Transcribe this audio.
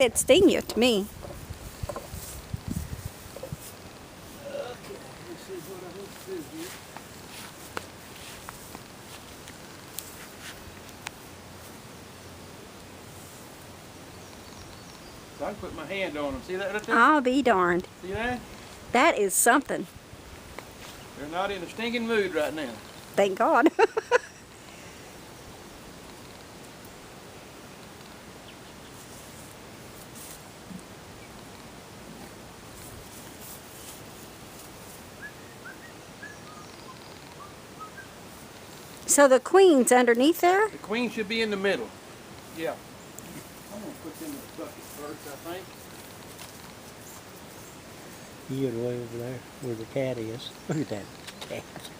It'd sting you to me. So I can put my hand on them. See that right there? I'll be darned. See that? That is something. They're not in a stinking mood right now. Thank God. So the queen's underneath there? The queen should be in the middle. Yeah. I'm going to put them in the bucket first, I think. You get way over there where the cat is. Look at that cat.